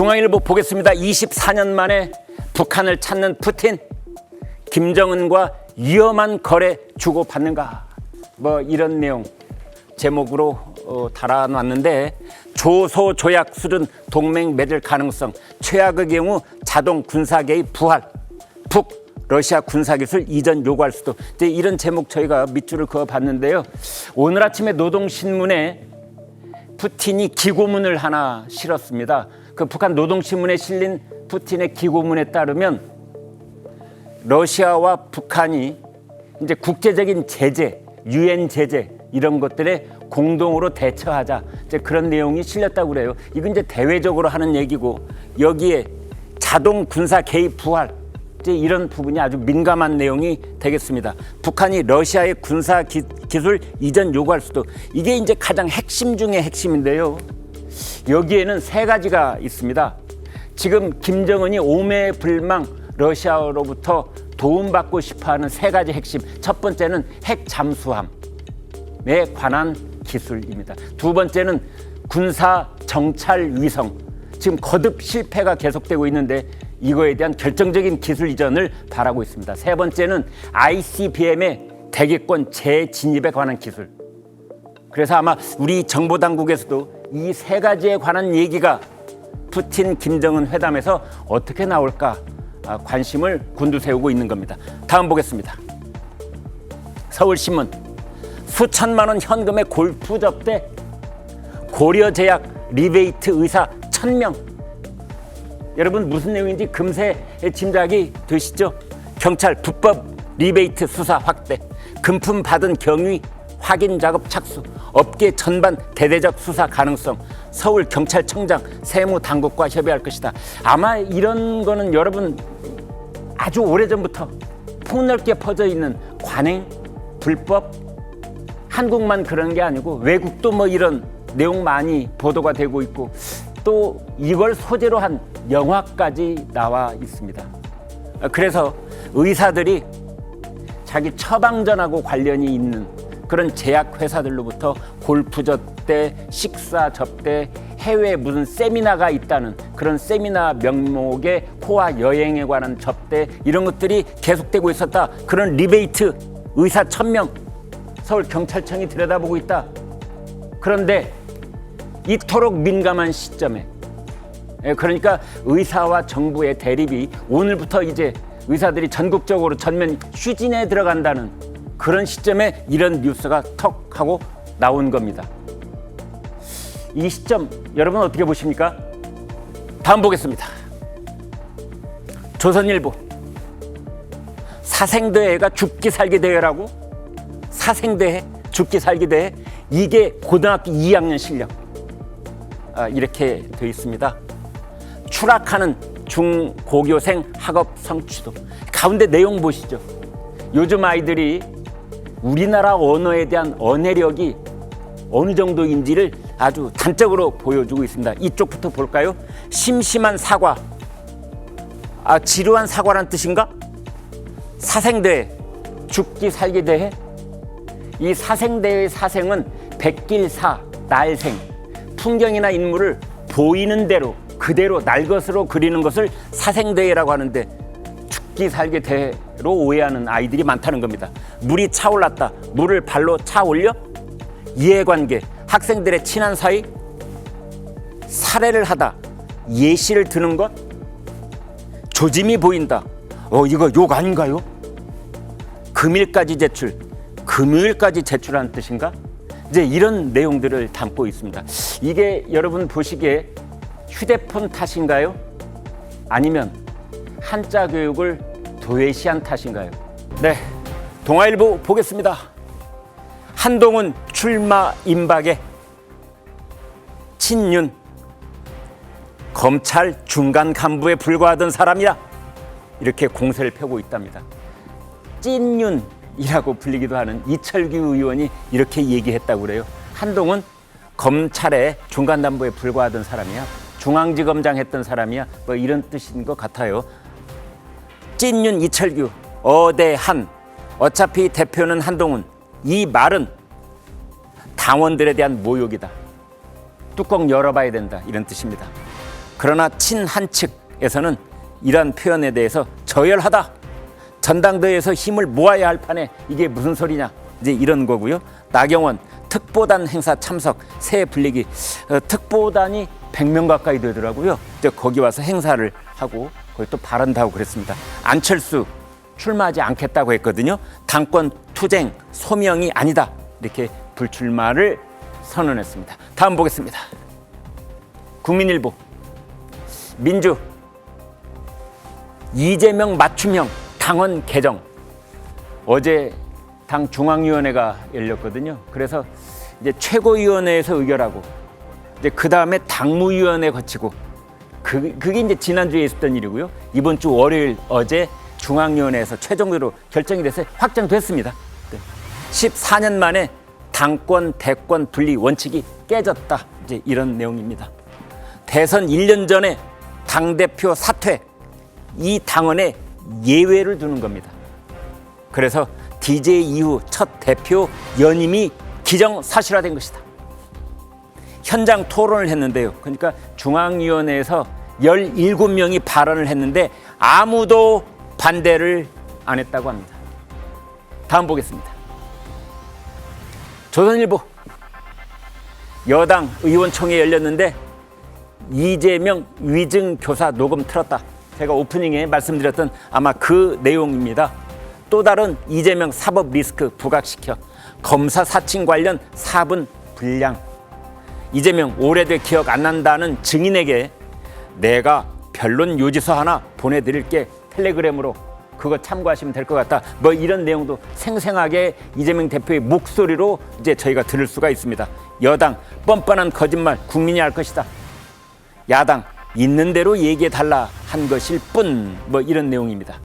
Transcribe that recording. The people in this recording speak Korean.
중앙일보 보겠습니다. 24년 만에 북한을 찾는 푸틴, 김정은과 위험한 거래 주고받는가, 뭐 이런 내용 제목으로 달아놨는데, 조소 조약 수준 동맹 맺을 가능성, 최악의 경우 자동 군사 개입 부활, 북 러시아 군사기술 이전 요구할 수도. 이제 이런 제목 저희가 밑줄을 그어봤는데요. 오늘 아침에 노동신문에 푸틴이 기고문을 하나 실었습니다. 그 북한 노동신문에 실린 푸틴의 기고문에 따르면 러시아와 북한이 이제 국제적인 제재, 유엔 제재 이런 것들에 공동으로 대처하자, 이제 그런 내용이 실렸다고 그래요. 이건 이제 대외적으로 하는 얘기고, 여기에 자동 군사 개입 부활, 이제 이런 부분이 아주 민감한 내용이 되겠습니다. 북한이 러시아의 군사 기술 이전 요구할 수도, 이게 이제 가장 핵심 중의 핵심인데요. 여기에는 세 가지가 있습니다. 지금 김정은이 오매불망 러시아로부터 도움받고 싶어하는 세 가지 핵심. 첫 번째는 핵 잠수함에 관한 기술입니다. 두 번째는 군사 정찰 위성. 지금 거듭 실패가 계속되고 있는데 이거에 대한 결정적인 기술 이전을 바라고 있습니다. 세 번째는 ICBM의 대기권 재진입에 관한 기술. 그래서 아마 우리 정보당국에서도 이 세 가지에 관한 얘기가 푸틴 김정은 회담에서 어떻게 나올까 관심을 곤두세우고 있는 겁니다. 다음 보겠습니다. 서울신문, 수천만 원 현금의 골프 접대, 고려제약 리베이트 의사 1000명. 여러분 무슨 내용인지 금세 짐작이 되시죠? 경찰 불법 리베이트 수사 확대, 금품 받은 경위 확인 작업 착수, 업계 전반 대대적 수사 가능성, 서울경찰청장 세무당국과 협의할 것이다. 아마 이런 거는 여러분 아주 오래전부터 폭넓게 퍼져 있는 관행, 불법, 한국만 그런 게 아니고 외국도 뭐 이런 내용 많이 보도가 되고 있고, 또 이걸 소재로 한 영화까지 나와 있습니다. 그래서 의사들이 자기 처방전하고 관련이 있는 그런 제약회사들로부터 골프 접대, 식사 접대, 해외 무슨 세미나가 있다는 그런 세미나 명목의 호화 여행에 관한 접대, 이런 것들이 계속되고 있었다. 그런 리베이트 의사 1000명 서울경찰청이 들여다보고 있다. 그런데 이토록 민감한 시점에, 그러니까 의사와 정부의 대립이 오늘부터 이제 의사들이 전국적으로 전면 휴진에 들어간다는 그런 시점에 이런 뉴스가 턱 하고 나온 겁니다. 이 시점 여러분 어떻게 보십니까? 다음 보겠습니다. 조선일보, 사생대회가 죽기 살기 대회라고? 사생대회, 죽기 살기 대회, 이게 고등학교 2학년 실력. 이렇게 되어 있습니다. 추락하는 중고교생 학업 성취도. 가운데 내용 보시죠. 요즘 아이들이 우리나라 언어에 대한 언해력이 어느 정도인지를 아주 단적으로 보여주고 있습니다. 이쪽부터 볼까요? 심심한 사과. 지루한 사과란 뜻인가? 사생대회, 죽기 살기 대회. 이 사생대회의 사생은 백길사, 날생, 풍경이나 인물을 보이는 대로 그대로 날 것으로 그리는 것을 사생대회라고 하는데, 죽기 살기 대회로 오해하는 아이들이 많다는 겁니다. 물이 차올랐다, 물을 발로 차 올려? 이해관계, 학생들의 친한 사이, 사례를 하다, 예시를 드는 것, 조짐이 보인다. 이거 욕 아닌가요? 금일까지 제출, 금요일까지 제출하는 뜻인가? 이제 이런 내용들을 담고 있습니다. 이게 여러분 보시기에 휴대폰 탓인가요? 아니면 한자 교육을 도외시한 탓인가요? 네, 동아일보 보겠습니다. 한동훈 출마 임박에 친윤, 검찰 중간 간부에 불과하던 사람이라 이렇게 공세를 펴고 있답니다. 찐윤이라고 불리기도 하는 이철규 의원이 이렇게 얘기했다고 그래요. 한동훈 검찰의 중간 간부에 불과하던 사람이야, 중앙지검장 했던 사람이야, 뭐 이런 뜻인 것 같아요. 찐윤 이철규, 어대한, 어차피 대표는 한동훈. 이 말은 당원들에 대한 모욕이다. 뚜껑 열어봐야 된다, 이런 뜻입니다. 그러나 친한 측에서는 이러한 표현에 대해서 저열하다. 전당대회에서 힘을 모아야 할 판에 이게 무슨 소리냐. 이제 이런 거고요. 나경원 특보단 행사 참석 새 불리기. 특보단이 100명 가까이 되더라고요. 이제 거기 와서 행사를 하고 거기 또 발언도 하고 그랬습니다. 안철수 출마하지 않겠다고 했거든요. 당권 투쟁 소명이 아니다. 이렇게 불출마를 선언했습니다. 다음 보겠습니다. 국민일보 민주 이재명 맞춤형 당원 개정. 어제 당 중앙위원회가 열렸거든요. 그래서 이제 최고위원회에서 의결하고 이제 그 다음에 당무위원회 거치고 그게 이제 지난주에 있었던 일이고요. 이번 주 월요일 어제 중앙위원회에서 최종적으로 결정이 돼서 확정됐습니다. 14년 만에 당권 대권 분리 원칙이 깨졌다. 이제 이런 내용입니다. 대선 1년 전에 당대표 사퇴 이 당원에 예외를 두는 겁니다. 그래서 DJ 이후 첫 대표 연임이 기정사실화된 것이다. 현장 토론을 했는데요. 그러니까 중앙위원회에서 17명이 발언을 했는데 아무도 반대를 안 했다고 합니다. 다음 보겠습니다. 조선일보 여당 의원총회 열렸는데 이재명 위증교사 녹음 틀었다. 제가 오프닝에 말씀드렸던 아마 그 내용입니다. 또 다른 이재명 사법 리스크 부각시켜 검사 사칭 관련 4분 분량. 이재명 오래돼 기억 안 난다는 증인에게 내가 변론 요지서 하나 보내드릴게 텔레그램으로 그거 참고하시면 될 것 같다. 뭐 이런 내용도 생생하게 이재명 대표의 목소리로 이제 저희가 들을 수가 있습니다. 여당 뻔뻔한 거짓말 국민이 알 것이다. 야당 있는 대로 얘기해 달라 한 것일 뿐. 뭐 이런 내용입니다.